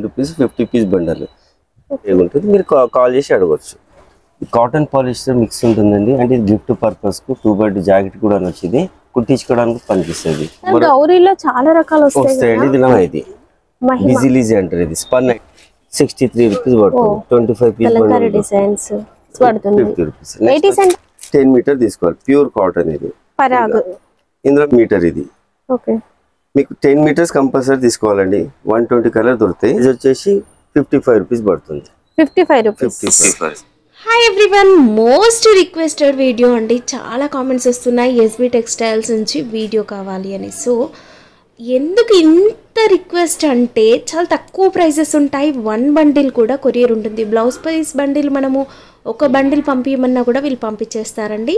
Rupees 50 piece bundle ఉంటుంది. మీరు call చేసి అడగవచ్చు. కాటన్ పాలిస్టర్ మిక్స్ ఉంటుందండి. అంటే ఇది గిఫ్ట్ పర్పస్ కు 2 బర్డ్ జాకెట్ కూడా వచ్చింది, కుట్టించుకోవడానికి పనిపిస్తుంది. గౌరీలో చాలా రకాలు వస్తాయండి. ఇది బిజీలీజీ అంటారు. ఇది స్పన్ 63 రూపీస్ పడుతుంది. 25 పీస్ డిజైన్స్ పడుతుంది. 50 రూపీస్. 10 మీటర్ తీసుకోవాలి. ప్యూర్ కాటన్ ఇది. ఇందులో మీటర్ ఇది. మీకు 10 మీటర్స్ కంపల్సరీ తీసుకోవాలండి. 120 కలర్ దొరుకుతాయి. ఇది వచ్చేసి 55 రూపీస్ పడుతుంది. 55 rupees. Hi everyone, most requested video అండి. చాలా కామెంట్స్ వస్తున్నాయి ఎస్బీ టెక్స్టైల్స్ నుంచి వీడియో కావాలి అని. సో ఎందుకు ఇంత రిక్వెస్ట్ అంటే చాలా తక్కువ ప్రైజెస్ ఉంటాయి. 1 బండిల్ కూడా కొరియర్ ఉంటుంది. బ్లౌజ్ పీస్ బండిల్ మనము ఒక బండిల్ పంపించమన్నా కూడా వీళ్ళు పంపించేస్తారండి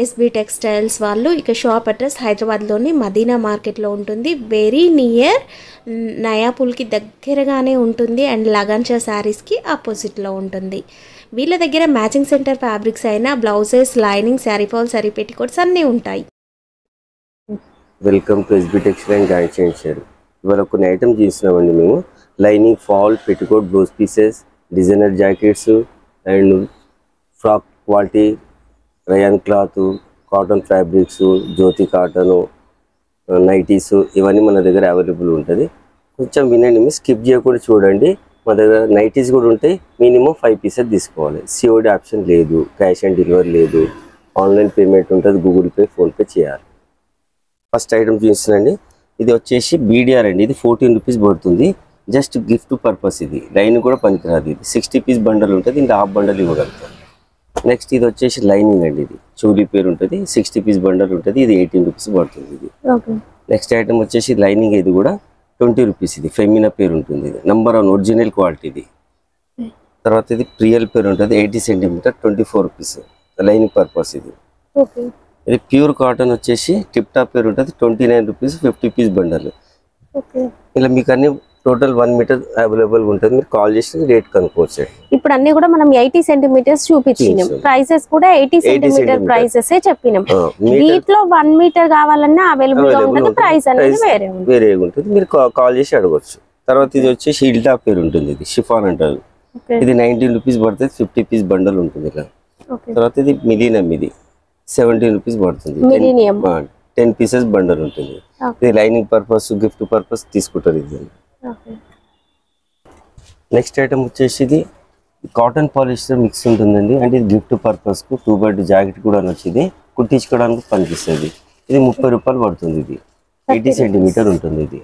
ఎస్బీ టెక్స్టైల్స్ వాళ్ళు. ఇక షాప్ అడ్రస్ హైదరాబాద్లోని మదీనా మార్కెట్లో ఉంటుంది. వెరీ నియర్ నయాపూల్కి దగ్గరగానే ఉంటుంది. అండ్ లగన్షా శారీస్కి ఆపోజిట్లో ఉంటుంది. వీళ్ళ దగ్గర మ్యాచింగ్ సెంటర్ ఫ్యాబ్రిక్స్ అయినా blouses, lining, sari fall, sari petticoats అన్నీ ఉంటాయి. Welcome to SB textile and గాయన్ షేర్. ఇవాళ కొన్ని ఐటమ్స్ చూస్తున్నామండి మేము. Lining, fall, petticoat, blouse pieces, designer jackets and frock quality, rayon cloth, cotton fabrics, Jyothi cotton, nighties ఇవన్నీ మన దగ్గర అవైలబుల్ ఉంటుంది. కొంచెం వినండి, మీరు స్కిప్ చేయకుండా చూడండి. మా దగ్గర నైటీస్ కూడా ఉంటాయి. మినిమం 5 పీసెస్ తీసుకోవాలి. సిఓడి ఆప్షన్ లేదు, క్యాష్ ఆన్ డెలివరీ లేదు, ఆన్లైన్ పేమెంట్ ఉంటుంది. గూగుల్ పే, ఫోన్పే చేయాలి. ఫస్ట్ ఐటమ్ చూపిస్తానండి. ఇది వచ్చేసి బీడిఆర్ అండి. ఇది 14 రూపీస్ పడుతుంది. Just gift purpose. ఇది లైన్ కూడా పనికిరాదు. ఇది 60 పీస్ బండల్ ఉంటుంది. ఇంకా హాఫ్ బండల్ ఇవ్వగలుగుతాం. నెక్స్ట్ ఇది వచ్చేసి లైనింగ్ అండి. ఇది చూలీ పేరు ఉంటుంది. 60 పీస్ బండల్ ఉంటుంది. ఇది 18 రూపీస్ పడుతుంది. ఇది నెక్స్ట్ ఐటమ్ వచ్చేసి లైనింగ్. ఇది కూడా 20 రూపీస్. ఇది ఫెమినా పేరు ఉంటుంది. ఇది నంబర్ 1 ఒరిజినల్ క్వాలిటీ. ఇది తర్వాత ఇది ప్రియల్ పేరు ఉంటుంది. 80 సెంటీమీటర్ 24 రూపీస్ లైనింగ్ పర్పస్. ఇది ఇది ప్యూర్ కాటన్ వచ్చేసి టిప్ టాప్ పేరు ఉంటుంది. 29 రూపీస్ 50 పీస్ బండల్. ఇలా మీకు అన్ని టోటల్ 1 మీటర్ అవైలబుల్ ఉంటుంది. మీరు కాల్ చేసి రేట్ కనుక్కోవచ్చు. ఇప్పుడు అన్ని కూడా మనం 80 సెంటీమీటర్స్ చూపించినాం. ప్రైసెస్ కూడా 80 సెంటీమీటర్ ప్రైసెస్ చెప్పినాం. వీటిలో 1 మీటర్ కావాలన్నా అవైలబుల్ గా ఉంటుంది. ప్రైస్ అనేది వేరే ఉంటుంది. మీరు కాల్ చేసి అడగవచ్చు. తర్వాత ఇది వచ్చేసి హిల్ టాప్ పేరు ఉంటుంది. ఇది షిఫాన్ అంటారు. ఇది 19 రూపీస్ పడుతుంది. 50 పీస్ బండల్ ఉంటుంది. ఇలా తర్వాత ఇది మిలీనియం. ఇది 17 రూపీస్ పడుతుంది. 10 పీసెస్ బండల్ ఉంటుంది. ఇది లైనింగ్ పర్పస్, గిఫ్ట్ పర్పస్ తీసుకుంటారు. ఇది నెక్స్ట్ ఐటమ్ వచ్చేసి ఇది కాటన్ పాలిస్టర్ మిక్స్ ఉంటుందండి. అంటే ఇది గిఫ్ట్ పర్పస్ కు 2 బర్డ్ జాకెట్ కూడా వచ్చింది, కుట్టించుకోవడానికి పనిపిస్తుంది. ఇది 30 రూపాయలు పడుతుంది. ఇది 80 సెంటీమీటర్ ఉంటుంది. ఇది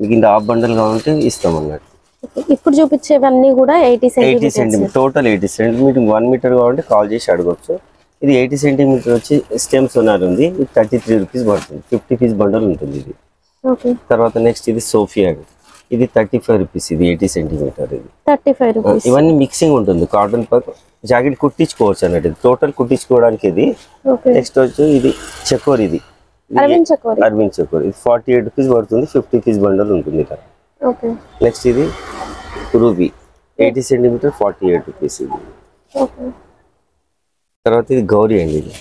మీకు ఇంకా హాఫ్ బండల్ కావాలంటే ఇస్తాం అన్నట్టు. ఇప్పుడు చూపించేవన్నీ కూడా 80 సెంటీమీటర్ టోటల్ 80 సెంటీమీటర్. 1 మీటర్ కావాలంటే కాల్ చేసి అడగవచ్చు. ఇది 80 సెంటీమీటర్ వచ్చి స్టెమ్ సోనార్ ఉంది. ఇది 33 రూపీస్ పడుతుంది. 50 పీస్ బండల్ ఉంటుంది. ఇది తర్వాత నెక్స్ట్ ఇది సోఫియా. ఇది 35 రూపీస్. ఇది 80 సెంటీమీటర్. ఇది 35 రూపీస్. ఇవన్నీ మిక్సింగ్ ఉంటుంది. కాటన్ జాకెట్ కుట్టించుకోవచ్చు అన్నట్టు. టోటల్ కుట్టించుకోవడానికి ఇది. నెక్స్ట్ వచ్చి ఇది చకోర్. ఇది అరవింద్ చకోర్. ఇది 48 రూపీస్ పడుతుంది. 50 పీస్ బండల్ ఉంటుంది. నెక్స్ట్ ఇది రూబీ 80 సెంటీమీటర్ 48 రూపీస్. ఇది తర్వాత ఇది గౌరీ అండి. ఇది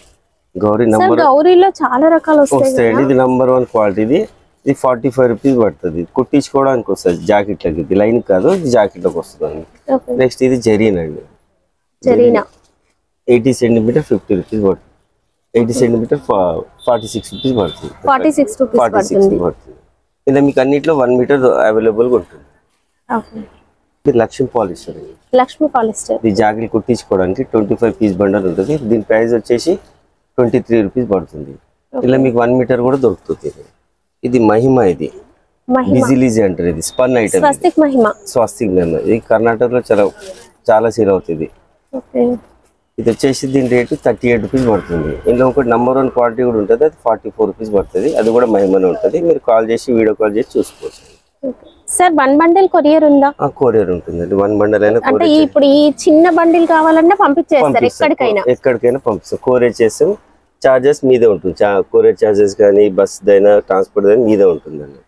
గౌరీ గౌరీలో చాలా రకాలు వస్తాయండి. ఇది నంబర్ 1 క్వాలిటీ. ఇది 45 రూపీస్ పడుతుంది. కుట్టించుకోవడానికి వస్తుంది జాకెట్లకి. ఇది లైన్ కాదు, ఇది జాకెట్లోకి వస్తుంది. నెక్స్ట్ ఇది జరీన్ అండి. 80 సెంటీమీటర్ 50 రూపీస్ పడుతుంది. 80 సెంటీమీటర్ 46 రూపీస్ పడుతుంది. 46 పడుతుంది. ఇలా మీకు అన్నిట్లో 1 మీటర్ అవైలబుల్ గా ఉంటుంది. ఇది లక్ష్మీ పాలిస్టర్. ఇది జాకెట్ కుట్టించుకోవడానికి 25 పీస్ బండల్ ఉంటుంది. దీని ప్రైస్ వచ్చేసి 23 రూపీస్ పడుతుంది. ఇలా మీకు 1 మీటర్ కూడా దొరుకుతుంది. ఇది మహిమ. ఇది బిజీలీజీ అంటారు. ఇది స్పన్ ఐటమ్. స్వస్తిక్ మహిమ. ఇది కర్ణాటకలో చాలా సేల్ అవుతుంది. ఇది వచ్చేసి దీని రేటు 38 రూపీస్ పడుతుంది. ఇందులో ఒకటి నంబర్ 1 క్వాలిటీ కూడా ఉంటుంది. అది 44 రూపీస్ పడుతుంది. అది కూడా మహిమనే ఉంటుంది. మీరు కాల్ చేసి వీడియో కాల్ చేసి చూసుకోవచ్చు. సార్ 1 బండిల్ కొరియర్ ఉందా? కొరియర్ ఉంటుందండి. 1 బండిల్ అయినా. అంటే ఇప్పుడు ఈ చిన్న బండిల్ కావాలన్నా పంపించేస్తారు. ఎక్కడికైనా పంపిస్తాం. కొరియర్ చేస్తాం. చార్జెస్ మీదే ఉంటుంది. కొరియర్ చార్జెస్ కానీ బస్ దైనా ట్రాన్స్పోర్ట్ అయినా మీదే ఉంటుందండి.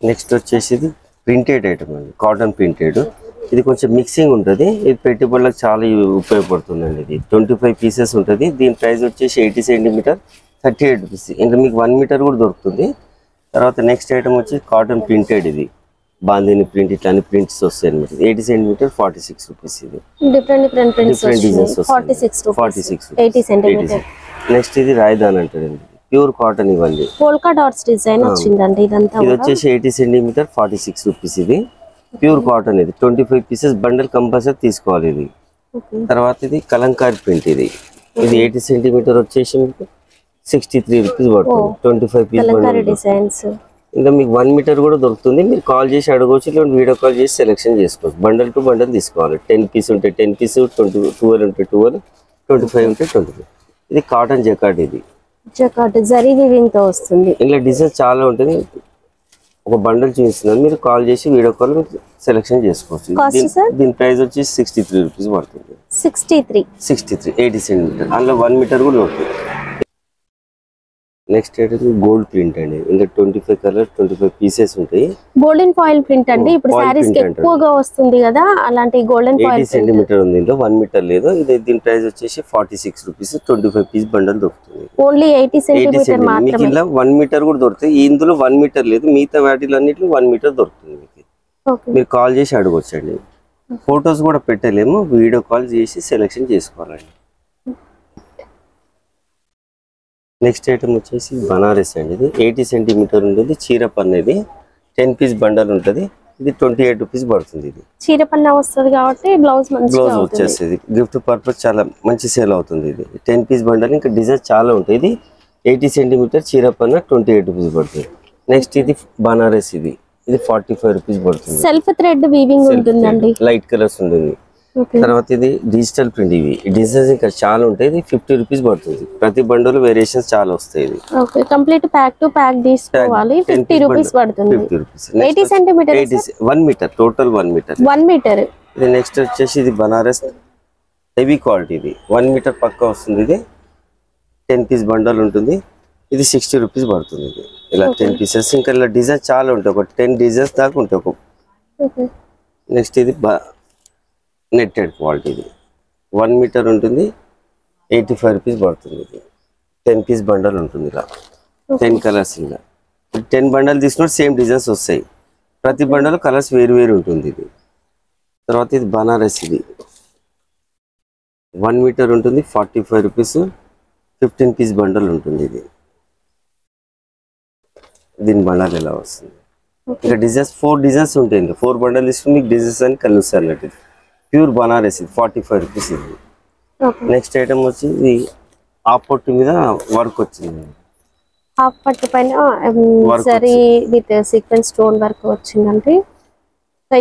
నెక్స్ట్ వచ్చేసి ఇది ప్రింటెడ్ ఐటమ్ అండి. Cotton printed. ఇది కొంచెం మిక్సింగ్ ఉంటుంది. ఇది పెట్టుబడులకు చాలా ఉపయోగపడుతుందండి. ఇది 25 పీసెస్ ఉంటుంది. దీని ప్రైస్ వచ్చేసి 80 సెంటీమీటర్ 38 రూపీస్. ఇంకా మీకు 1 మీటర్ కూడా దొరుకుతుంది. తర్వాత నెక్స్ట్ ఐటమ్ వచ్చి కాటన్ ప్రింటెడ్. ఇది బాందిని ప్రింట్ ఇట్లా అన్ని ప్రింట్స్ వస్తాయి అనమాట. 80 సెంటీమీటర్ 46 రూపీస్ ఇది. Different prints designs 46 80 centimetre. Next ఇది రాయదాన్ అంటారండి, ప్యూర్ కాటన్ ఇవ్వండి. పోల్కా డాట్స్ డిజైన్ వచ్చిందండి ఇదంతా. ఇది వచ్చేసి 80 సెంటీమీటర్ 46 రూపీస్ ఇది. ప్యూర్ కాటన్ ఇది 25 పీసెస్ బండల్ కంపల్సరీ తీసుకోవాలి ఇది. తర్వాత ఇది కలంకారీ ప్రింట్ ఇది. ఇది 80 సెంటీమీటర్ వచ్చేసి మీకు 63 రూపీస్ పడుతుంది. 25 పీస్ బండల్ డిజైన్స్. ఇంకా మీకు 1 మీటర్ కూడా దొరుకుతుంది. మీరు కాల్ చేసి అడగవచ్చు, లేదా వీడియో కాల్ చేసి సెలెక్షన్ చేసుకోవచ్చు. బండల్ టు బండల్ తీసుకోవాలి. 10 పీస్ ఉంటే 10 పీస్, 12 ఉంటే 12, 25 ఉంటే 25. ఇది కాటన్ జకార్డ్ ఇది. జకార్డ్ జరీ వీవింగ్ తో వస్తుంది. ఇలా డిజైన్ చాలా ఉంటుంది. ఒక బండల్ చూపిస్తున్నాను, మీరు కాల్ చేసి వీడియో కాల్ సెలెక్షన్ చేసుకోవచ్చు. దీని ప్రైస్ వచ్చి 63 రూపీస్ పడుతుంది. 63 80 సెంటీమీటర్. అందులో 1 మీటర్ కూడా ఉంటుంది. నెక్స్ట్ ఏంటంటే గోల్డ్ ప్రింట్ అండి. ఇంకా 25 కలర్ 25 పీసెస్ ఉంటాయి. గోల్డెన్ ఫాయిల్ ప్రింట్ అండి. ఇప్పుడు సారీస్ కి ఎక్కువగా వస్తుంది కదా, అలాంటి గోల్డెన్ ఫాయిల్ 80 సెంటీమీటర్ ఉంది. ఇందులో 1 మీటర్ లేదు. ఇది దీని ప్రైస్ వచ్చేసి 46 రూపీస్. 25 పీస్ బండల్ దొరుకుతుంది. ఓన్లీ 80 సెంటీమీటర్ మాత్రమే. మీకు ఇలా 1 మీటర్ కూడా దొరుకుతుంది. ఇందులో 1 మీటర్ లేదు, మిగతా వాటిలో అన్నిట్లో 1 మీటర్ దొరుకుతుంది మీకు. మీరు కాల్ చేసి అడగొచ్చండి. ఫొటోస్ కూడా పెట్టలేము, వీడియో కాల్ చేసి సెలెక్షన్ చేసుకోవాలండి. నెక్స్ట్ ఐటమ్ వచ్చేసి బనారస్ అండి. ఇది 80 సెంటీమీటర్ ఉంటుంది. చీరపన్ను ఇది 10 పీస్ బండల్ ఉంటుంది. ఇది 28 రూపీస్ పడుతుంది. ఇది చీరపన్ను వస్తుంది కాబట్టి బ్లౌజ్ వచ్చేస్తుంది. గిఫ్ట్ పర్పస్ చాలా మంచి సేల్ అవుతుంది. ఇది 10 పీస్ బండల్. ఇంకా డిజైన్ చాలా ఉంటాయి. ఇది 80 సెంటీమీటర్ చీరపన్ను 28 రూపీస్ పడుతుంది. నెక్స్ట్ ఇది బనారస్ ఇది 45 రూపీస్ పడుతుంది. సెల్ఫ్ థ్రెడ్ వీవింగ్ ఉంటుందండి. లైట్ కలర్స్ ఉంటుంది. తర్వాత ఇది డిజిటల్ ప్రింట్. ఇవి డిజైన్స్ ఇంకా చాలా ఉంటాయి. ఇది 50 రూపీస్ పడుతుంది. ప్రతి బండల్ వేరియేషన్స్ చాలా వస్తాయి. ఇది కంప్లీట్ ప్యాక్ టు ప్యాక్ తీసుకోవాలి. 50 రూపీస్ పడుతుంది. 50 rupees. 80 centimetre 1 metre total 1 metre. 1 metre. ఇది నెక్స్ట్ వచ్చేసి ఇది బనారస్ హెవీ క్వాలిటీ. ఇది 1 మీటర్ పక్కా వస్తుంది. ఇది 10 పీస్ బండల్ ఉంటుంది. ఇది 60 రూపీస్ పడుతుంది. ఇది ఇలా 10 పీసెస్. ఇంకా ఇలా డిజైన్స్ చాలా ఉంటాయి. ఒక 10 డిజైన్స్ దాకా ఉంటాయి. నెక్స్ట్ ఇది నెట్టెడ్ క్వాలిటీ. ఇది 1 మీటర్ ఉంటుంది. 85 రూపీస్ పడుతుంది. ఇది 10 పీస్ బండల్ ఉంటుంది. ఇలా 10 కలర్స్. ఇలా 10 బండల్ తీసుకున్నప్పుడు సేమ్ డిజైన్స్ వస్తాయి. ప్రతి బండల్ కలర్స్ వేరు వేరు ఉంటుంది. ఇది తర్వాత ఇది బనారస్. ఇది 1 మీటర్ ఉంటుంది. 45 రూపీస్. 15 పీస్ బండల్ ఉంటుంది. ఇది దీని బండల్ ఎలా వస్తుంది. ఇంకా డిజైన్స్ 4 డిజైన్స్ ఉంటాయి. ఇంకా 4 బండల్ తీసుకుని మీకు డిజైన్స్ అని కలుస్తారు అన్నట్టు. ప్యూర్ బనారస్ ఇది 45 రూపీస్. ఇది నెక్స్ట్ ఐటమ్ వచ్చి ఇది ఆపొట్టు మీద వర్క్ వచ్చింది. ఆపొట్టు పైన సరీ విత్ సీక్వెన్స్ స్టోన్ వర్క్ వచ్చిందండి.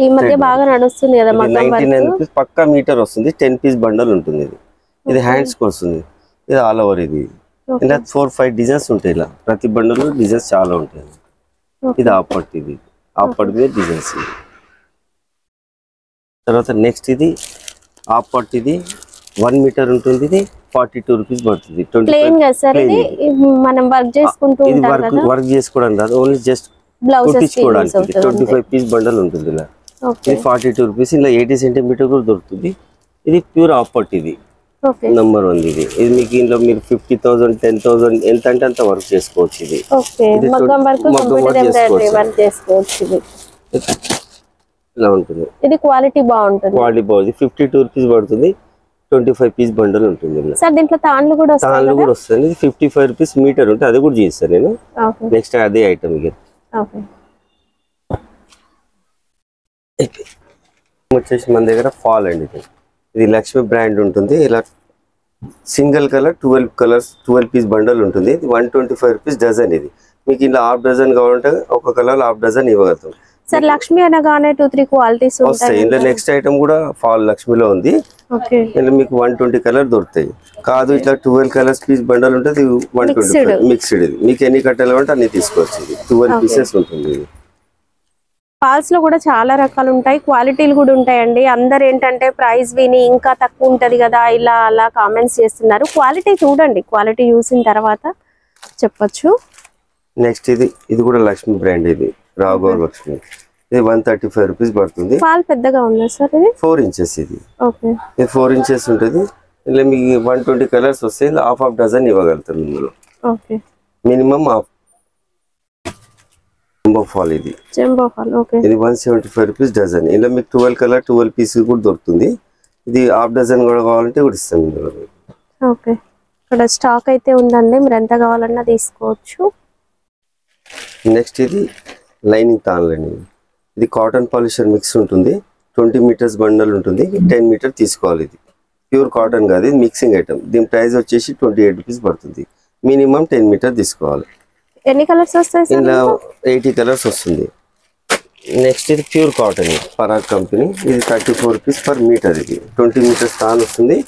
ఈ మధ్య బాగా నడుస్తుంది కదా. 99 రూపీస్ పక్కా మీటర్ వస్తుంది. 10 పీస్ బండల్ ఉంటుంది. ఇది హ్యాండ్స్ కి వస్తుంది. ఇది ఆల్ ఓవర్. ఇది ఇలా 4-5 డిజైన్స్ ఉంటాయి. ఇలా ప్రతి బండల్ డిజైన్స్ చాలా ఉంటాయి. ఇది ఆపొట్టు. ఇది ఆపొట్టు మీద డిజైన్స్. తర్వాత నెక్స్ట్ ఇది ఆపొట్టు. ఇది 1 మీటర్ ఉంటుంది. ఇది 42 రూపీస్ పడుతుంది. మనం వర్క్ చేసుకుంటూ ఇది వర్క్ చేసుకోవడం రాదు, ఓన్లీ జస్ట్ కుట్టించుకోవడానికి. 25 పీస్ బండల్ ఉంటుంది. ఇలా ఇది 42 రూపీస్. ఇలా 80 సెంటీమీటర్ కూడా దొరుకుతుంది. ఇది ప్యూర్ ఆపొట్టు. ఇది నంబర్ 1. ఇది మీకు ఇంట్లో మీరు 50,000 10,000 ఎంత అంటే అంత వర్క్ చేసుకోవచ్చు. ఇది ఇలా ఉంటుంది. ఇది క్వాలిటీ బాగుంటుంది. 52 రూపీస్ పడుతుంది. 25 పీస్ బండల్ ఉంటుంది. సార్ దీంట్లో తాన్లు కూడా వస్తుంది. ఇది 55 రూపీస్ మీటర్ ఉంటుంది. అది కూడా చేస్తాను నేను. నెక్స్ట్ అదే ఐటమ్ వచ్చేసి మన దగ్గర ఫాల్ అండి. ఇది లక్ష్మి బ్రాండ్ ఉంటుంది. ఇలా single colour 12 colours 12 piece bundle ఉంటుంది. ఇది 125 రూపీస్ డజన్. ఇది మీకు ఇలా హాఫ్ డజన్ కావాలంటే ఒక కలర్ హాఫ్ డజన్ ఇవ్వగలుగుతాం. సార్ లక్ష్మి అనగానే 2-3 క్వాలిటీస్ వస్తాయి. ఇందులో నెక్స్ట్ ఐటమ్ కూడా ఫాల్ లక్ష్మిలో ఉంది. ఇందులో మీకు 120 కలర్ దొరుకుతాయి. కాదు ఇట్లా 12 కలర్స్ పీస్ బండల్ ఉంటుంది. 125 మిక్స్డ్. ఇది మీకు ఎన్ని కట్టాలి అంటే అన్ని తీసుకోవచ్చు. ఇది 12 పీసెస్ ఉంటుంది. ఇది ఫాల్స్ లో కూడా చాలా రకాలు ఉంటాయి. క్వాలిటీలు కూడా ఉంటాయండి. అందరు ఏంటంటే ప్రైస్ విని ఇంకా తక్కువ ఉంటది కదా ఇలా అలా కామెంట్స్ చేస్తున్నారు. క్వాలిటీ చూడండి. క్వాలిటీ చూసిన తర్వాత చెప్పొచ్చు. నెక్స్ట్ ఇది కూడా లక్ష్మి బ్రాండ్. ఇది రాఘవ లక్ష్మి. ఇది 135 రూపీస్ పడుతుంది. ఫాల్ పెద్దగా ఉందా సార్? ఇది 4 ఇంచెస్. ఇది 4 ఇంచెస్ ఉంటుంది. ఇలా మీకు 120 కలర్స్ వస్తాయి. హాఫ్ డజన్ ఇవ్వగలుగుతారు. ఇందులో మినిమం జంబో ఫాల్ ఇది. Jumbo fall okay. ఇది 175 రూపీస్ డజన్. ఇలా మీకు 12 కలర్ 12 పీసెస్ కూడా దొరుకుతుంది. ఇది హాఫ్ డజన్ కూడా కావాలంటే కూడా ఇస్తాం ఇందులో. ఓకే, ఇక్కడ స్టాక్ అయితే ఉందండి, మీరు ఎంత కావాలన్నా తీసుకోవచ్చు. నెక్స్ట్ ఇది లైనింగ్ తాన్లండి. ఇది కాటన్ పాలిషర్ మిక్స్ ఉంటుంది. 20 మీటర్స్ బండల్ ఉంటుంది. 10 మీటర్ తీసుకోవాలి. ఇది ప్యూర్ కాటన్ కాదు, ఇది మిక్సింగ్ ఐటమ్. దీని ప్రైస్ వచ్చేసి 28 రూపీస్ పడుతుంది. మినిమం 10 మీటర్ తీసుకోవాలి. ఎన్ని కలర్స్ వస్తాయి? ఇలా 80 కలర్స్ వస్తుంది. నెక్స్ట్ ఇది ప్యూర్ కాటన్ పరాగ్ కంపెనీ. ఇది 34 రూపీస్ పర్ మీటర్. ఇది 20 మీటర్స్ తాన్ వస్తుంది.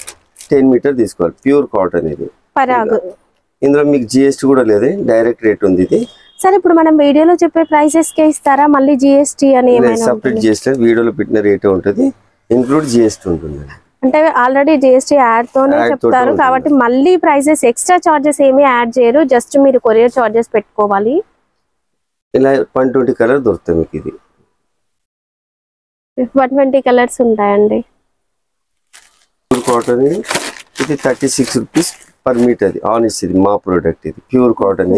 10 మీటర్ తీసుకోవాలి. ప్యూర్ కాటన్ ఇది పరాగ్. ఇందులో మీకు జిఎస్టీ కూడా లేదు, డైరెక్ట్ రేట్ ఉంది ఇది. సరే, ఇప్పుడు మనం వీడియోలో చెప్పే ప్రైసెస్ కే ఇస్తారా, మళ్ళీ జిఎస్టీ అని ఏమైనా? సపరేట్ జిఎస్టీ వీడియోలో పెట్టిన రేట్ ఉంటుంది, ఇంక్లూడ్ జిఎస్టీ ఉంటుంది. అంటే ఆల్రెడీ జిఎస్టీ యాడ్ తోనే చెప్తారు కాబట్టి మళ్ళీ ప్రైసెస్ ఎక్స్ట్రా చార్జెస్ ఏమీ యాడ్ చేయరు, జస్ట్ మీరు కొరియర్ చార్జెస్ పెట్టుకోవాలి. ఇలా 120 కలర్ దొరుకుతాయి మీకు. ఇది 120 కలర్స్ ఉంటాయండి. ప్యూర్ కాటన్ ఇది 36 రూపీస్ పర్ మీటర్. ఇది ఆనెస్ట్, ఇది మా ప్రోడక్ట్. ఇది ప్యూర్ కాటన్.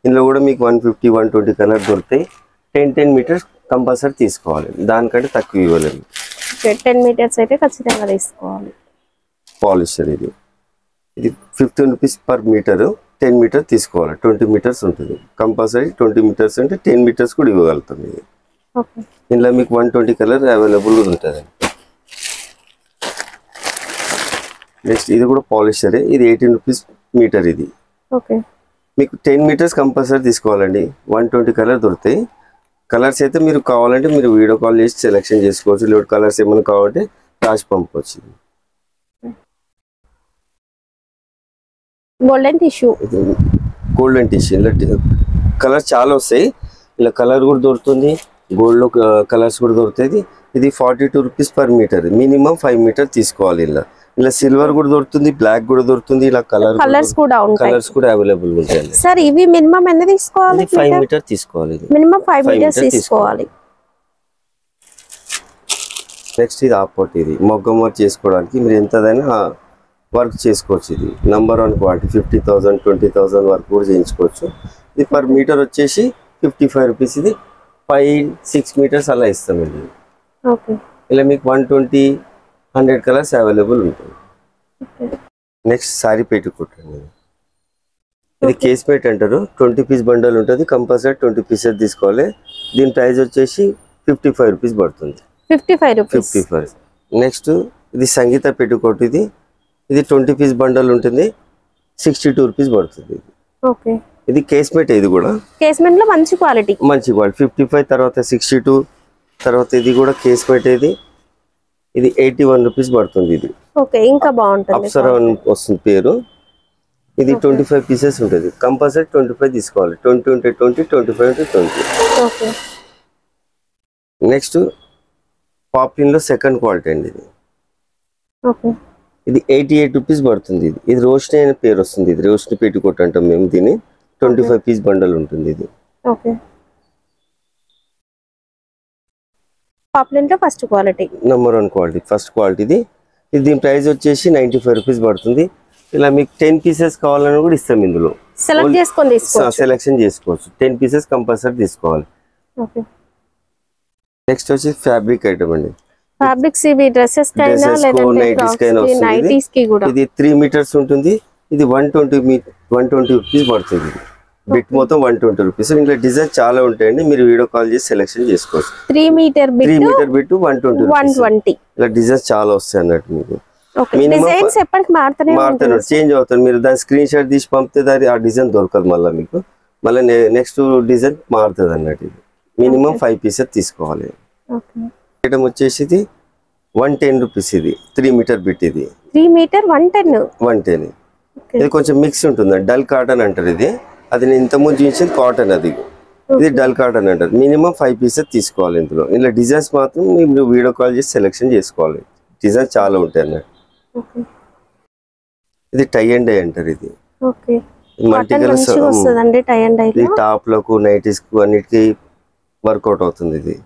ఇందులో కూడా మీకు 150 120 కలర్ దొరుకుతాయి. 10 మీటర్స్ కంపల్సరీ తీసుకోవాలి, దానికంటే తక్కువ ఇవ్వలేము. 10 మీటర్స్ అయితే ఖచ్చితంగా తీసుకోవాలి. పాలిషర్ ఇది 15 రూపీస్ పర్ మీటర్. 10 మీటర్ తీసుకోవాలి. 20 మీటర్స్ ఉంటుంది కంపల్సరీ. 20 మీటర్స్ అంటే 10 మీటర్స్ కూడా ఇవ్వగలుగుతాం. ఇది ఇందులో మీకు 120 కలర్ అవైలబుల్ ఉంటుంది. నెక్స్ట్ ఇది కూడా పాలిషరే. ఇది 18 రూపీస్ మీటర్. ఇది ఓకే, మీకు 10 మీటర్స్ కంపల్సరీ తీసుకోవాలండి. 120 కలర్ దొరుకుతాయి. కలర్స్ అయితే మీరు కావాలంటే మీరు వీడియో కాల్ చేసి సెలెక్షన్ చేసుకోవచ్చు. లేదు కలర్స్ ఏమైనా కావాలంటే రాసి పంపవచ్చు. Golden tissue. గోల్డెన్ టిష్యూ ఇలా కలర్స్ చాలా వస్తాయి. ఇలా కలర్ కూడా దొరుకుతుంది, గోల్డ్ కలర్స్ కూడా దొరుకుతుంది. ఇది 42 rupees per metre. Minimum 5 metre తీసుకోవాలి. ఇలా సిల్వర్ కూడా దొరుకుతుంది, బ్లాక్ కూడా దొరుకుతుంది. ఇలా కలర్స్ కూడా అవైలబుల్ ఉంటాయి. సార్ ఇవి మినిమం ఎన్ని తీసుకోవాలి? 5 మీటర్ తీసుకోవాలి. మినిమం 5 మీటర్స్ తీసుకోవాలి. నెక్స్ట్ ఇది ఆపోట్. ఇది మొగ్గం వర్క్ చేసుకోవడానికి మీరు ఎంతదైనా వర్క్ చేసుకోవచ్చు. ఇది నంబర్ 1 క్వాలిటీ. 50,000 20,000 వరకు కూడా చేయించుకోవచ్చు. ఇది పర్ మీటర్ వచ్చేసి 55 రూపీస్. ఇది 5-6 మీటర్స్ అలా ఇస్తామండి. ఇలా మీకు 120-100 కలర్స్ అవైలబుల్ ఉంటుంది. నెక్స్ట్ సారీ పెట్టుకోట్ అండి. ఇది కేస్మేట్ అంటారు. 20 పీస్ బండల్ ఉంటుంది. కంపల్సరీ 20 పీసెస్ తీసుకోవాలి. దీని ప్రైస్ వచ్చేసి 55 రూపీస్ పడుతుంది. 55. నెక్స్ట్ ఇది సంగీత పెట్టుకోట్. ఇది 20 పీస్ బండల్ ఉంటుంది. 62 రూపీస్ పడుతుంది. ఇది కేస్మేట్. ఇది కూడా కేస్మేట్ లో మంచి క్వాలిటీ 55, తర్వాత 62, తర్వాత ఇది కూడా కేస్మేట్. ఇది 81 రూపీస్ పడుతుంది. ఇది ఇంకా బాగుంటుంది. అప్సరా వస్తుంది పేరు. ఇది 25 పీసెస్ ఉంటుంది. కంపల్సరీ 25 తీసుకోవాలి. 20 ఉంటే 20, 25 ఉంటే 20. నెక్స్ట్ పాప్లిన్ లో సెకండ్ క్వాలిటీ అండి. ఇది 88 రూపీస్ పడుతుంది. ఇది రోషిని అనే పేరు వస్తుంది. ఇది రోషిని పెట్టుకోట్ అంటాం మేము దీన్ని. 25 పీస్ బండల్ ఉంటుంది. ఇది పాప్లిన్ లో first quality, number 1 quality, first quality. ఇది దీని ప్రైస్ వచ్చేసి 95 రూపీస్ పడుతుంది. ఇలా మీకు 10 పీసెస్ కావాలని కూడా ఇస్తాం. ఇందులో సెలెక్షన్ చేసుకోవచ్చు. 10 పీసెస్ కంపల్సరీ తీసుకోవాలి. నెక్స్ట్ వచ్చి ఫ్యాబ్రిక్ ఐటమ్ అండి. ఫ్యాబ్రిక్స్ ఇవి డ్రెస్సెస్ కైనా లేదంటే నైటీస్ కి కూడా. ఇది 3 మీటర్స్ ఉంటుంది. ఇది 120 రూపీస్ పడుతుంది. బిట్ మొత్తం 120 రూపీస్. ఇంట్లో డిజైన్ చాలా ఉంటాయండి. మీరు వీడియో కాల్ చేసి సెలెక్షన్ చేసుకోవచ్చు. 3 మీటర్ బిట్ 120. ఇలా డిజైన్స్ చాలా వస్తాయి అన్నట్టు. మీకు డిజైన్స్ ఎప్పటికి మారుతూనే చేంజ్ అవుతుంది. మీరు దాని స్క్రీన్ షాట్ తీసి పంపితే దాని ఆ డిజైన్ దొరకదు మళ్ళీ మీకు. మళ్ళీ నెక్స్ట్ డిజైన్ మారుతుంది అన్నట్టు. ఇది మినిమం 5 పీసెస్ తీసుకోవాలి. ఐటమ్ వచ్చేసి 110 రూపీస్. ఇది 3 మీటర్ బిట్. ఇది 3 మీటర్ 110. ఇది కొంచెం మిక్స్ ఉంటుంది. డల్ కాటన్ అంటారు. ఇది అది నేను ఇంతకుముందు చూపించింది కాటన్. అది ఇది డల్ కాటన్ అంటారు. మినిమం 5 పీసెస్ తీసుకోవాలి. ఇందులో ఇలా డిజైన్స్ మాత్రం మీరు వీడియో కాల్ చేసి సెలెక్షన్ చేసుకోవాలి. డిజైన్ చాలా ఉంటాయి అన్నట్టు. ఇది టై అండ్ డై అంటారు. ఇది మల్టీ కలర్స్. ఇది టాప్ లకు నైటీస్ కు అన్నిటికీ వర్కౌట్ అవుతుంది. ఇది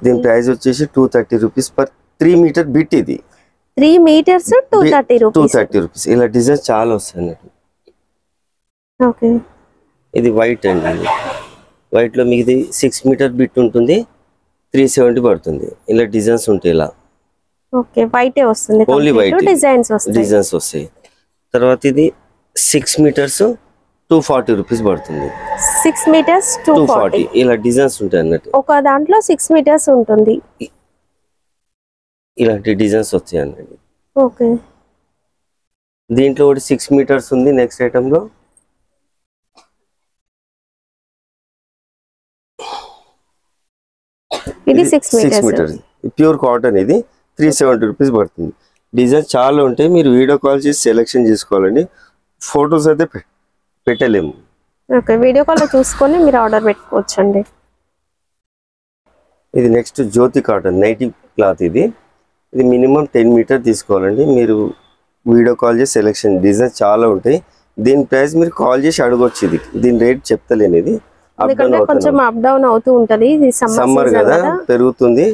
దీని ప్రైస్ వచ్చేసి 230 రూపీస్ పర్ 3 మీటర్ బిట్. ఇది 3 మీటర్స్ 230 రూపీస్. ఇలా డిజైన్ చాలా వస్తాయి అన్నట్టు. ఇది వైట్ అండి. వైట్ లో మీకు 6 మీటర్ బిట్ ఉంటుంది, 370 పడుతుంది. ఇలా డిజైన్స్ ఉంటాయి. ఇలా ఓకే వైటే వస్తుంది, ఓన్లీ వైట్ డిజైన్స్ వస్తాయి. తర్వాత ఇది 6 మీటర్స్ 240 రూపీస్ పడుతుంది. 6 మీటర్స్ 240 ఇలా డిజైన్స్ ఉంటాయి అన్నట్టు. ఒక దాంట్లో 6 మీటర్స్ ఉంటుంది, ఇలాంటి డిజైన్స్ వస్తాయి అన్నట్టు. ఓకే దీంట్లో ఒకటి 6 మీటర్స్ ఉంది. నెక్స్ట్ ఐటమ్ లో ఇది 6 మీటర్స్ ప్యూర్ కాటన్. ఇది 370 రూపీస్ పడుతుంది. డిజైన్స్ చాలా ఉంటాయి, మీరు వీడియో కాల్ చేసి సెలెక్షన్ చేసుకోవాలండి. ఫొటోస్ అయితే పెట్టలేము. ఓకే వీడియో కాల్ లో చూసుకొని మీరు ఆర్డర్ పెట్టుకోవచ్చండి. ఇది నెక్స్ట్ జ్యోతి కాటన్ నైటీ క్లాత్. ఇది మినిమం 10 మీటర్ తీసుకోవాలండి. మీరు వీడియో కాల్ చేసి సెలెక్షన్, డిజైన్స్ చాలా ఉంటాయి. దీని ప్రైస్ మీరు కాల్ చేసి అడగొచ్చు. దీని రేట్ చెప్తలేను, ఇది కొంచెం అప్ డౌన్ అవుతూ ఉంటది. సమ్మర్ కదా పెరుగుతుంది,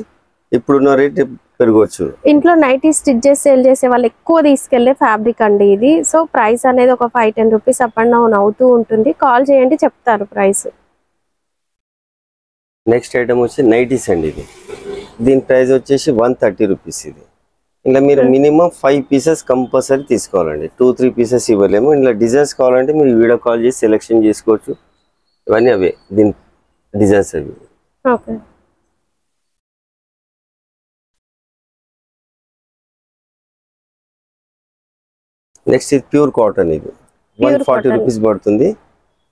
ఇప్పుడున్న రేట్ పెరగవచ్చు. ఇంట్లో నైటీ స్టిచ్ చేసి సేల్ చేసే వాళ్ళు ఎక్కువ తీసుకెళ్లే ఫ్యాబ్రిక్ అండి ఇది. సో ప్రైస్ అనేది ఒక 5-10 రూపీస్ అప్ అండ్ డౌన్ అవుతూ ఉంటుంది. కాల్ చేయండి చెప్తారు ప్రైస్. నెక్స్ట్ ఐటమ్ వచ్చి నైటీస్ అండి. దీని ప్రైస్ వచ్చేసి 130 రూపీస్. ఇది ఇలా మీరు మినిమం 5 పీసెస్ కంపల్సరీ తీసుకోవాలండి. 2-3 పీసెస్ ఇవ్వలేము. ఇలా డిజైన్స్ కావాలంటే మీరు వీడియో కాల్ చేసి సెలెక్షన్ చేసుకోవచ్చు. ఇవన్నీ అవే దీని డిజైన్స్ అవి. ఓకే నెక్స్ట్ ఇది ప్యూర్ కాటన్. ఇది 140 రూపీస్ పడుతుంది.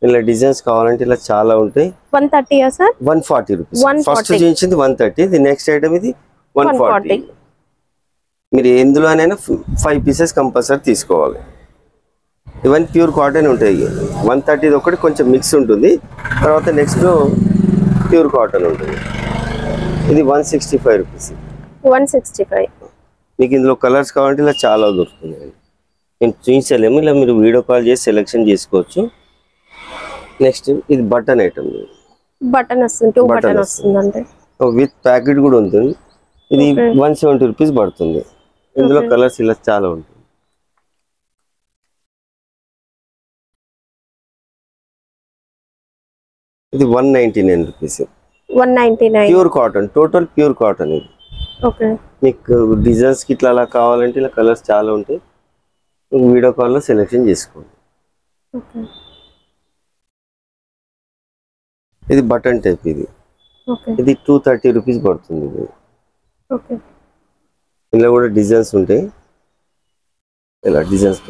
ఇలా డిజైన్స్ కావాలంటే ఇలా చాలా ఉంటాయి. 130 సార్ 140 రూపీస్. ఫస్ట్ చూపించింది 130. ఇది నెక్స్ట్ ఐటమ్ ఇది 140. మీరు ఎందులోనైనా 5 పీసెస్ కంపల్సరీ తీసుకోవాలి. ఇవన్నీ ప్యూర్ కాటన్ ఉంటాయి. 130 ఒకటి కొంచెం మిక్స్ ఉంటుంది, తర్వాత నెక్స్ట్ ప్యూర్ కాటన్ ఉంటుంది. ఇది 165 రూపీస్. 165. మీకు ఇందులో కలర్స్ కావాలంటే ఇలా చాలా దొరుకుతుంది. మేము చూపించలేము, ఇలా మీరు వీడియో కాల్ చేసి సెలెక్షన్ చేసుకోవచ్చు. నెక్స్ట్ ఇది బటన్ ఐటమ్. బటన్ వస్తుంది, 2 బటన్ వస్తుందండి. విత్ ప్యాకెట్ కూడా ఉంటుంది. ఇది 170 రూపీస్ పడుతుంది. ఇందులో కలర్స్ ఇలా చాలా ఉంటుంది. ఇది 199 rupees. 199 pure cotton, total pure cotton. ఇది ఓకే మీకు డిజైన్స్ కి ఇట్లా అలా కావాలంటే ఇలా కలర్స్ చాలా ఉంటాయి. వీడియో కాల్లో సెలెక్షన్ చేసుకోండి. ఓకే ఇది బటన్ టైప్. ఇది ఓకే ఇది 230 రూపీస్ పడుతుంది. ఇది ఓకే ఇలా కూడా డిజైన్స్ ఉంటాయి. ఇలా డిజైన్స్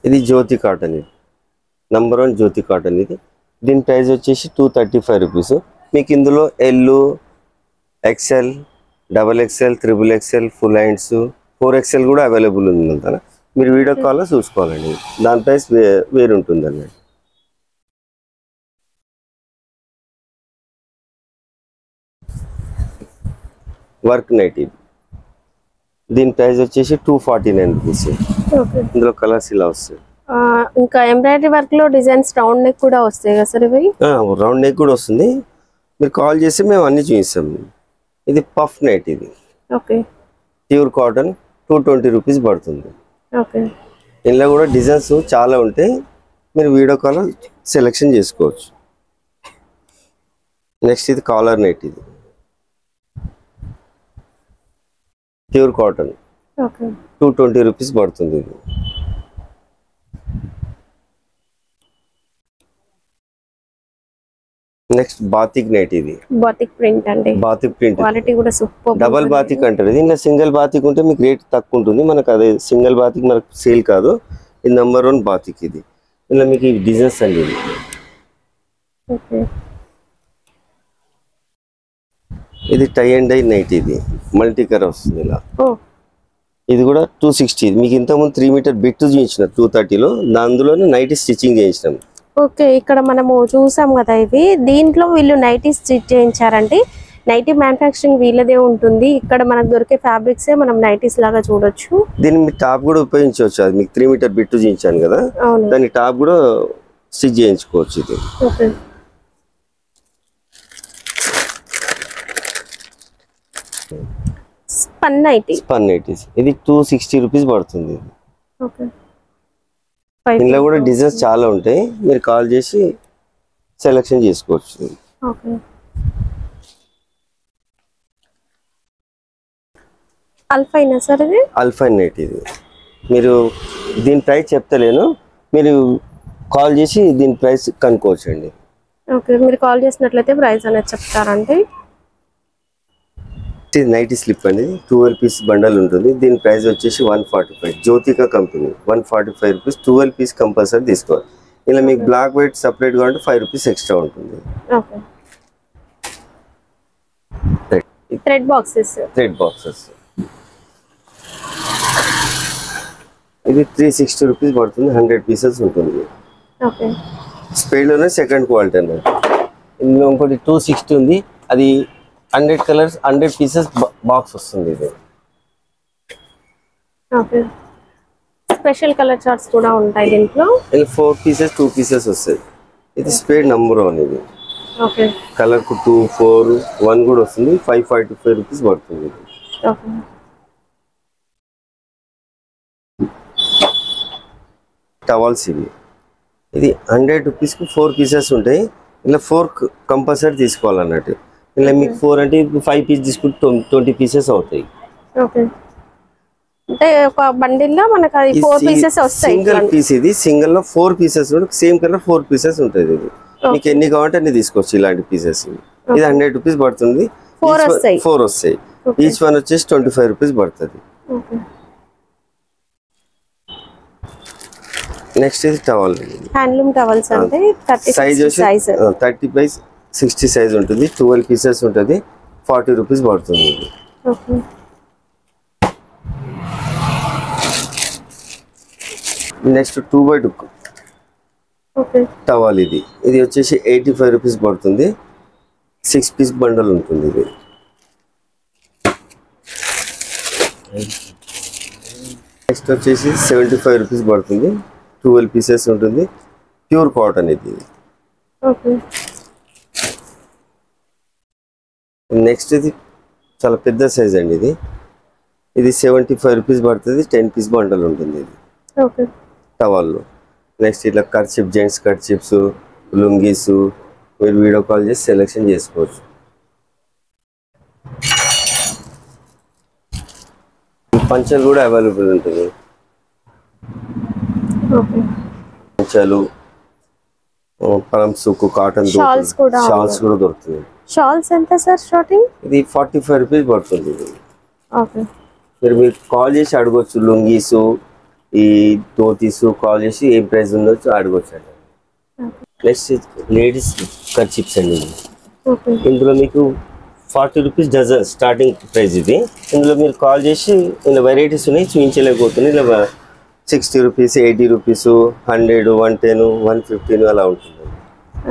ఇది జ్యోతి కాటన్. ఇది నంబర్ 1 జ్యోతి కాటన్. ఇది దీని ప్రైస్ వచ్చేసి 235 రూపీస్. మీకు ఇందులో L, XL, XXL, XXL, full hands, 4XL కూడా అవైలబుల్ ఉంది. మీరు వీడియో కాల్లో చూసుకోవాలండి. దాని ప్రైస్ వేరు ఉంటుంది అన్నట్టు. Work night. ఇది దీని ప్రైస్ వచ్చేసి 249 రూపీస్. ఇందులో కలర్స్ ఇలా వస్తాయి. ఇంకా ఎంబ్రాయిడరీ వర్క్ లో డిజైన్స్ రౌండ్ నెక్ కూడా వస్తాయి కదా సార్? ఇవి రౌండ్ నెక్ కూడా వస్తుంది. మీరు కాల్ చేసి మేము అన్ని చూపిస్తాం. ఇది పఫ్ నైట్. ఇది ఓకే ప్యూర్ కాటన్, 220 రూపీస్ పడుతుంది. ఓకే ఇందులో కూడా డిజైన్స్ చాలా ఉంటాయి. మీరు వీడియో కాల్ సెలెక్షన్ చేసుకోవచ్చు. నెక్స్ట్ ఇది కాలర్ నైట్. ఇది ప్యూర్ కాటన్, ఓకే 220 రూపీస్ పడుతుంది. ఇది నెక్స్ట్ బాతిక్ నైట్. ఇది బాతిక్ ప్రింట్ అండి. బాతిక్ ప్రింట్ క్వాలిటీ కూడా సూపర్. డబల్ బాతిక్ అంటారు. ఇది ఇంకా సింగిల్ బాతిక్ ఉంటే మీకు రేట్ తక్కువ ఉంటుంది. మనకు అదే సింగిల్ బాతిక్ మనకు సేల్ కాదు. ఇది నంబర్ 1 బాతిక్. ఇది ఇలా మీకు ఈ డిజైన్స్ అండి. ఇది ఓకే ఇది టై అండ్ డై నైట్. ఇది మల్టీ కలర్ వస్తుంది. ఇలా ఇది కూడా 260. మీకు ఇంతకుముందు 3 మీటర్ బిట్ చూపించిన 230లో, అందులోనే నైట్ స్టిచ్చింగ్ చేయించినాం. ఓకే ఇక్కడ మనము చూసాం కదా. ఇవి దీంట్లో వీళ్ళు నైటీ స్టిచ్ చేయించారండి. నైటీ మ్యానుఫ్యాక్చరింగ్ వీళ్ళదే ఉంటుంది. ఇక్కడ మనకు దొరికే ఫ్యాబ్రిక్స్ మనం నైటీస్ లాగా చూడొచ్చు. దీన్ని మీ టాప్ కూడా ఉపయోగించవచ్చు. అది మీకు 3 మీటర్ బిట్ చూపించాను కదా, దాని టాప్ కూడా స్టిచ్ చేయించుకోవచ్చు. ఇది okay spun nighty. Spun nighties ఇది 260 రూపీస్ పడుతుంది. ఓకే, ఇందులో కూడా డిజైన్స్ చాలా ఉంటాయి, మీరు కాల్ చేసి సెలెక్షన్ చేసుకోవచ్చు. ఓకే, అల్ఫైనా సార్ ఇది? అల్ఫైన్ నైట్ ఇది. మీరు దీని ప్రైస్ చెప్తలేను, మీరు కాల్ చేసి దీని ప్రైస్ కనుక్కోవచ్చు అండి. ఓకే, మీరు కాల్ చేసినట్లయితే ప్రైస్ అనేది చెప్తారండి. నైటీ స్లిప్ అండి, 12 పీస్ బండల్ ఉంటుంది. దీని ప్రైస్ వచ్చేసి 145. Jyothika company 145 rupees. 12 piece compulsory తీసుకోవాలి. ఇలా మీకు బ్లాక్ వైట్ సపరేట్ కావాలంటే 5 రూపీస్ ఎక్స్ట్రా ఉంటుంది. Okay, thread boxes. Thread boxes ఇది 360 రూపీస్ పడుతుంది. 100 పీసెస్ ఉంటుంది. ఓకే, స్పేడ్లోనే సెకండ్ క్వాలిటీ అన్నట్టు. ఇందులో ఇంకోటి 260 ఉంది, అది 100 కలర్స్ 100 పీసెస్ బాక్స్ వస్తుంది. ఇది ఓకే, స్పెషల్ కలర్ చార్ట్స్ కూడా ఉంటాయి దీంట్లో. ఇలా 4 పీసెస్ 2 పీసెస్ వస్తాయి. ఇది స్పేడ్ నంబర్ 1 ఇది. ఓకే, కలర్ కు 2, 4, 1 కూడా వస్తుంది. 545 రూపీస్ పడుతుంది. ఓకే, టవల్స్ ఇవి. ఇది 100 రూపీస్కి 4 పీసెస్ ఉంటాయి. ఇలా 4 కంపల్సరీ తీసుకోవాలన్నట్టు. ఇలా మీకు 4 అంటే 5 పీస్ తీసుకుంటే 20 పీసెస్ అవుతాయి. ఓకే, అంటే ఒక బండిల్లో మనకు అది 4 పీసెస్ వస్తాయి. సింగిల్ పీస్ ఇది. సింగిల్ లో 4 పీసెస్ సేమ్ కలర్ 4 పీసెస్ ఉంటుంది. ఇది మీకు ఎన్ని కావాలంటే అన్ని తీసుకోవచ్చు ఇలాంటి పీసెస్. ఇది 100 రూపీస్ పడుతుంది. 4 వస్తాయి. ఈచ్ వన్ వచ్చేసి 25 రూపీస్ పడుతుంది. నెక్స్ట్ ఇది టవల్. హ్యాండ్లూమ్ టవల్స్ అంటే సైజ్ 30 by 60 సైజ్ ఉంటుంది. 12 పీసెస్ ఉంటుంది. 40 రూపీస్ పడుతుంది. Okay, next 2x2 okay, towel ఇది. ఇది వచ్చేసి 85 రూపీస్ పడుతుంది. 6 పీస్ బండల్ ఉంటుంది. ఇది నెక్స్ట్ వచ్చేసి 75 రూపీస్ పడుతుంది. 12 పీసెస్ ఉంటుంది. ప్యూర్ కాటన్ ఇది. ఓకే, నెక్స్ట్ ఇది చాలా పెద్ద సైజ్ అండి. ఇది 75 రూపీస్ పడుతుంది. 10 పీస్ బండల్ ఉంటుంది. ఇది ఓకే, టవాల్లో. నెక్స్ట్ ఇట్లా కర్చిప్, జెంట్స్ కర్చిప్స్, లుంగీస్ మీరు వీడియో కాల్ చేసి సెలెక్షన్ చేసుకోవచ్చు. పంచలు కూడా అవైలబుల్ ఉంటుంది. ఓకే, పంచలు, పరంసుకు, కాటన్ షాల్స్ కూడా దొరుకుతుంది. షాల్స్ ఎంత సార్ స్టార్టింగ్? ఇది 45 రూపీస్ పడుతుంది. ఇది ఓకే, మీరు కాల్ చేసి అడగొచ్చు. లుంగీసు, ఈ ధోతీసు కాల్ చేసి ఏం ప్రైస్ ఉండొచ్చు అడగొచ్చు అండి. నెక్స్ట్ లేడీస్ కర్చిప్స్ అండి. ఓకే, ఇందులో మీకు 40 రూపీస్ డజన్ స్టార్టింగ్ ప్రైస్ ఇది. ఇందులో మీరు కాల్ చేసి ఇలా వెరైటీస్ ఉన్నాయి, చూపించలేకపోతున్నాయి. ఇలా 60 రూపీస్, 80 రూపీస్, 100, 110, 115 అలా ఉంటుంది.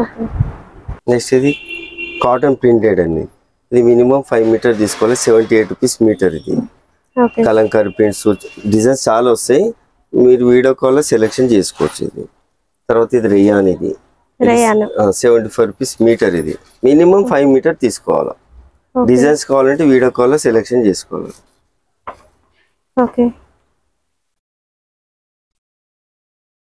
ఓకే, నెక్స్ట్ ఇది కాటన్ ప్రింటెడ్ అండి. ఇది మినిమం 5 మీటర్ తీసుకోవాలి. 78 రూపీస్ మీటర్. ఇది ఓకే, కలంకారీ ప్రింట్స్ డిజైన్స్ చాలా వస్తాయి. మీరు వీడియో కాల్లో సెలెక్షన్ చేసుకోవచ్చు. ఇది తర్వాత ఇది రేయాన్. ఇది 75 రూపీస్ మీటర్. ఇది మినిమం 5 మీటర్ తీసుకోవాలి. డిజైన్స్ కావాలంటే వీడియో కాల్లో సెలెక్షన్ చేసుకోవాలి. ఓకే,